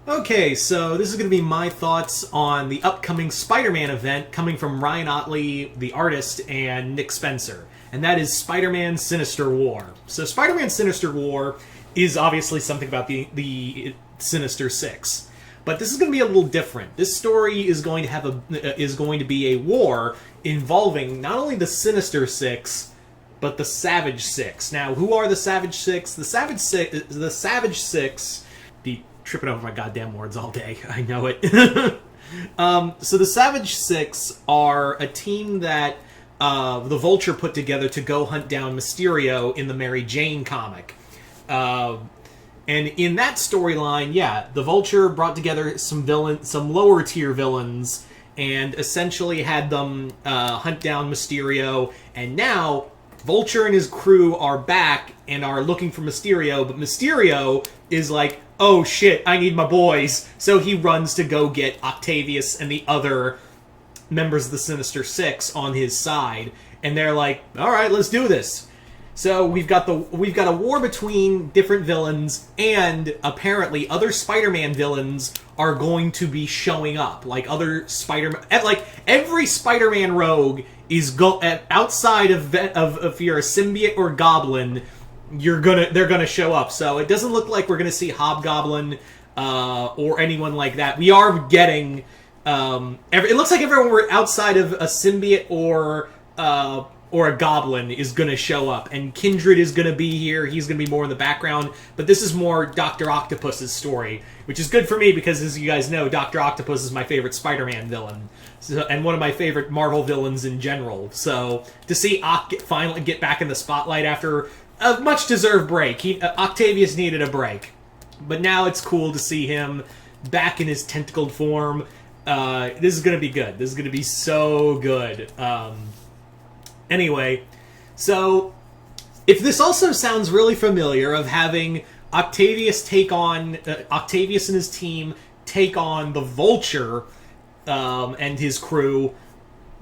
Okay, so this is going to be my thoughts on the upcoming Spider-Man event coming from Ryan Ottley, the artist, and Nick Spencer. And that is Spider-Man Sinister War. So Spider-Man Sinister War is obviously something about the Sinister Six. But this is going to be a little different. This story is going to be a war involving not only the Sinister Six, but the Savage Six. Now, who are the Savage Six? The Savage Six. Be tripping over my goddamn words all day. I know it. So the Savage Six are a team that the Vulture put together to go hunt down Mysterio in the Mary Jane comic. And in that storyline, yeah, the Vulture brought together some lower tier villains, and essentially had them hunt down Mysterio. And now Vulture and his crew are back and are looking for Mysterio, but Mysterio is like, oh shit, I need my boys. So he runs to go get Octavius and the other members of the Sinister Six on his side, and they're like, all right, let's do this. So we've got a war between different villains, and apparently other Spider-Man villains are going to be showing up. Like other every Spider-Man rogue is outside of if you're a symbiote or goblin, they're gonna show up. So it doesn't look like we're gonna see Hobgoblin or anyone like that. We are getting it looks like everyone outside of a symbiote or a goblin is going to show up. And Kindred is going to be here. He's going to be more in the background. But this is more Dr. Octopus's story, which is good for me because, as you guys know, Dr. Octopus is my favorite Spider-Man villain. And one of my favorite Marvel villains in general. So to see Ock finally get back in the spotlight after a much-deserved break. Octavius needed a break. But now it's cool to see him back in his tentacled form. This is going to be good. This is going to be so good. Anyway, so if this also sounds really familiar of having Octavius and his team take on the Vulture and his crew,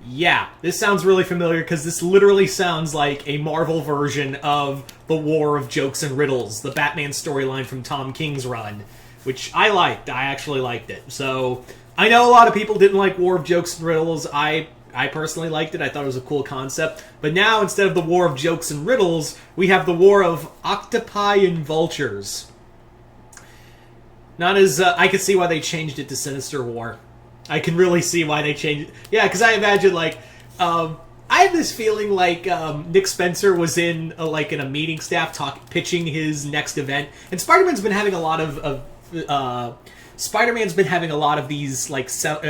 yeah, this sounds really familiar because this literally sounds like a Marvel version of the War of Jokes and Riddles, the Batman storyline from Tom King's run, which I liked. I actually liked it. So I know a lot of people didn't like War of Jokes and Riddles. I personally liked it. I thought it was a cool concept. But now, instead of the War of Jokes and Riddles, we have the War of Octopi and Vultures. Not as... I can see why they changed it to Sinister War. I can really see why they changed it. Yeah, because I imagine, like... I have this feeling like Nick Spencer was in a meeting staff pitching his next event. And Spider-Man's been having a lot of Spider-Man's been having a lot of these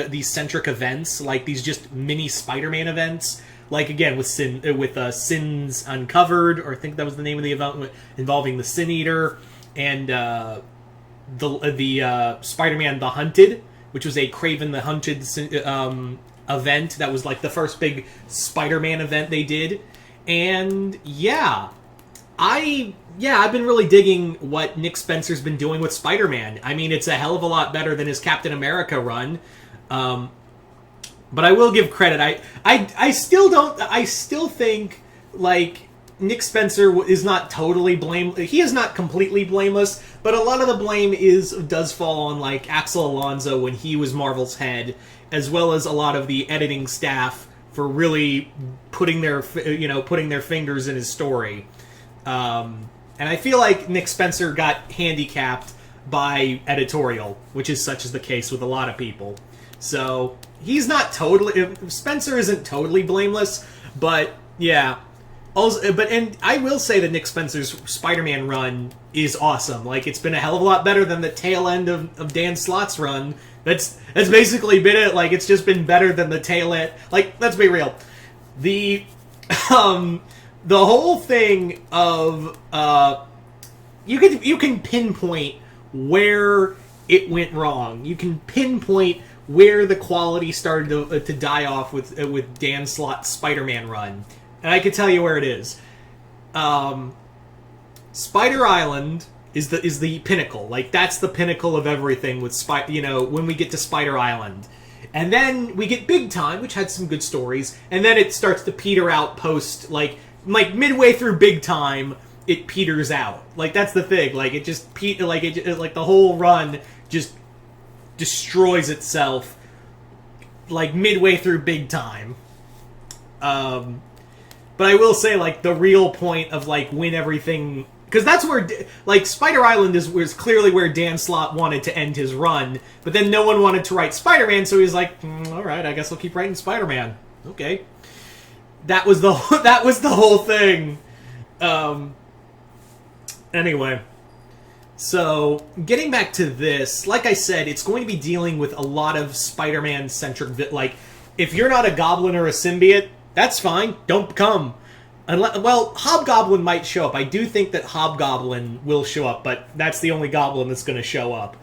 these centric events, like these just mini Spider-Man events. Like again with Sins Uncovered, or I think that was the name of the event involving the Sin Eater, and the Spider-Man the Hunted, which was a Kraven the Hunted event that was like the first big Spider-Man event they did. And yeah, I've been really digging what Nick Spencer's been doing with Spider-Man. I mean, it's a hell of a lot better than his Captain America run. But I will give credit. I still think, like, Nick Spencer is not totally blameless. He is not completely blameless, but a lot of the blame does fall on, like, Axel Alonso when he was Marvel's head, as well as a lot of the editing staff for really putting their fingers in his story. And I feel like Nick Spencer got handicapped by editorial, which is such as the case with a lot of people. So he's not totally... Spencer isn't totally blameless, but yeah. And I will say that Nick Spencer's Spider-Man run is awesome. Like, it's been a hell of a lot better than the tail end of Dan Slott's run. That's basically been it. Like, it's just been better than the tail end. Like, let's be real. The whole thing of you can pinpoint where it went wrong. You can pinpoint where the quality started to die off with Dan Slott's Spider-Man run, and I can tell you where it is. Spider Island is the pinnacle. Like, that's the pinnacle of everything with when we get to Spider Island. And then we get Big Time, which had some good stories, and then it starts to peter out post, like midway through Big Time, it peters out. Like, that's the thing. Like, it just like the whole run just destroys itself, like, midway through Big Time. But I will say, like, the real point of, like, when everything... Because that's where, like, Spider Island was clearly where Dan Slott wanted to end his run, but then no one wanted to write Spider-Man, so he was like, alright, I guess I'll keep writing Spider-Man. Okay. That was the whole thing. Anyway. So, getting back to this, like I said, it's going to be dealing with a lot of Spider-Man-centric... Like, if you're not a goblin or a symbiote, that's fine. Don't come. Well, Hobgoblin might show up. I do think that Hobgoblin will show up, but that's the only goblin that's going to show up.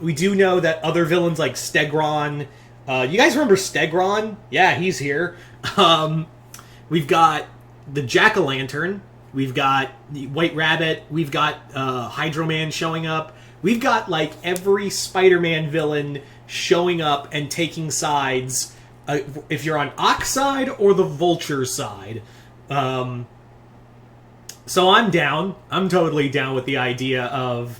We do know that other villains like Stegron... you guys remember Stegron? Yeah, he's here. We've got the Jack-o'-lantern. We've got the White Rabbit. We've got Hydro Man showing up. We've got, like, every Spider-Man villain showing up and taking sides... if you're on Ock's side or the Vultures side. So I'm down. I'm totally down with the idea of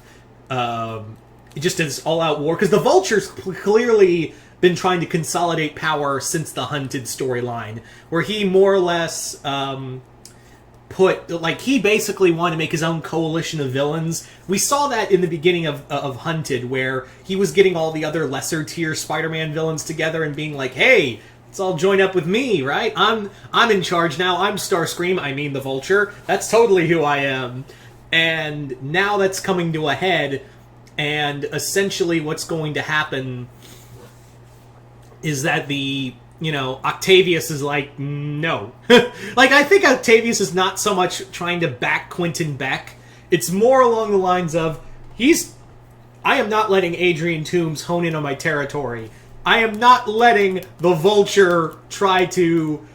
just this all-out war. Because the Vultures clearly been trying to consolidate power since the Hunted storyline. Where he more or less he basically wanted to make his own coalition of villains. We saw that in the beginning of Hunted, where he was getting all the other lesser-tier Spider-Man villains together and being like, hey... Let's all join up with me, right? I'm in charge now. I'm Starscream. I mean the Vulture. That's totally who I am. And now that's coming to a head. And essentially what's going to happen is that Octavius is like, no. Like, I think Octavius is not so much trying to back Quentin Beck. It's more along the lines of, I am not letting Adrian Toomes hone in on my territory. I am not letting the Vulture try to,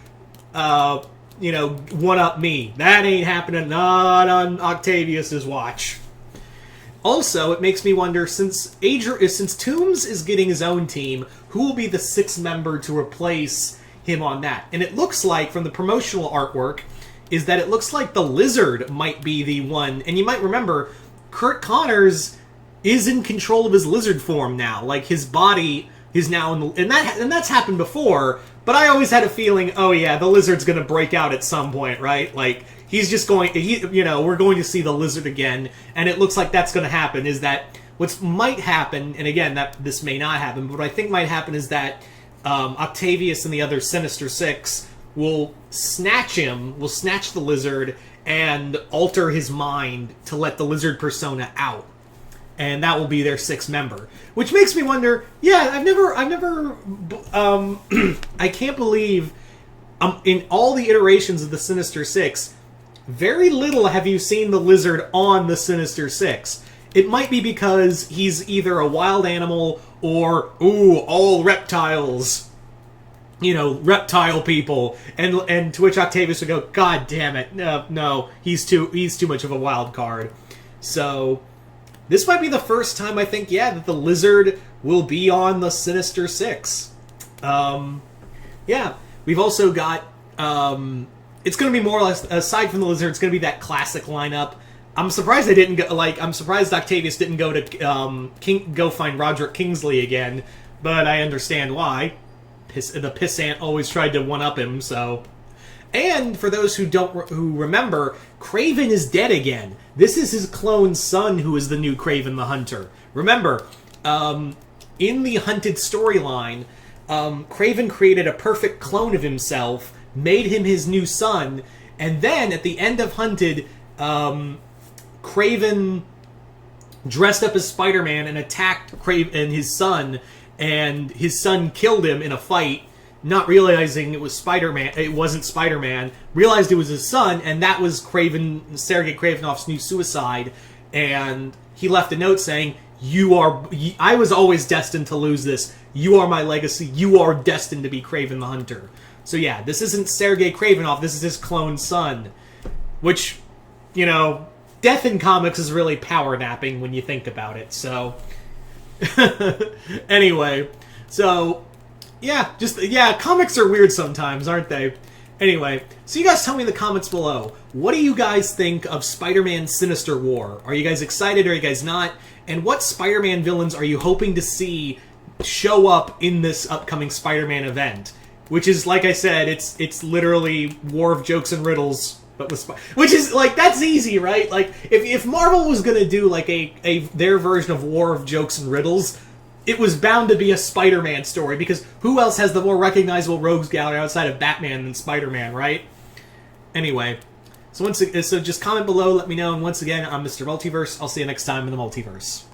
one-up me. That ain't happening, not on Octavius's watch. Also, it makes me wonder, since Toomes is getting his own team, who will be the sixth member to replace him on that? And it looks like, from the promotional artwork, is that it looks like the Lizard might be the one. And you might remember, Curt Connors is in control of his Lizard form now. Like, his body... He's now in the... And that's happened before, but I always had a feeling, oh yeah, the Lizard's gonna break out at some point, right? Like, he's just going... we're going to see the Lizard again, and it looks like that's gonna happen, is that... What might happen, and again, this may not happen, but what I think might happen is that Octavius and the other Sinister Six will snatch the Lizard, and alter his mind to let the Lizard persona out. And that will be their sixth member. Which makes me wonder, yeah, I've never, I can't believe, in all the iterations of the Sinister Six, very little have you seen the Lizard on the Sinister Six. It might be because he's either a wild animal or, all reptiles. Reptile people. And to which Octavius would go, God damn it, no, he's too much of a wild card. So... This might be the first time, I think, that the Lizard will be on the Sinister Six. We've also got... it's going to be more or less, aside from the Lizard, it's going to be that classic lineup. I'm surprised they didn't go... I'm surprised Octavius didn't go to go find Roderick Kingsley again, but I understand why. The pissant always tried to one-up him, so... And for those who remember, Kraven is dead again. This is his clone son who is the new Kraven the Hunter. Remember, in the Hunted storyline, Kraven created a perfect clone of himself, made him his new son, and then at the end of Hunted, Kraven dressed up as Spider-Man and attacked Kraven and his son killed him in a fight. Not realizing it was Spider-Man, it wasn't Spider-Man, realized it was his son, and that was Sergei Kravinoff's new suicide, and he left a note saying, I was always destined to lose this, you are my legacy, you are destined to be Kraven the Hunter. So yeah, this isn't Sergei Kravinoff, this is his clone son, which, death in comics is really power napping when you think about it, so... Anyway, so... Yeah, comics are weird sometimes, aren't they? Anyway, so you guys tell me in the comments below, what do you guys think of Spider-Man Sinister War? Are you guys excited, or are you guys not? And what Spider-Man villains are you hoping to see show up in this upcoming Spider-Man event? Which is, like I said, it's literally War of Jokes and Riddles, but with which is, like, that's easy, right? Like, if Marvel was gonna do, like, their version of War of Jokes and Riddles, it was bound to be a Spider-Man story, because who else has the more recognizable rogues gallery outside of Batman than Spider-Man, right? Anyway, so just comment below, let me know, and once again, I'm Mr. Multiverse. I'll see you next time in the Multiverse.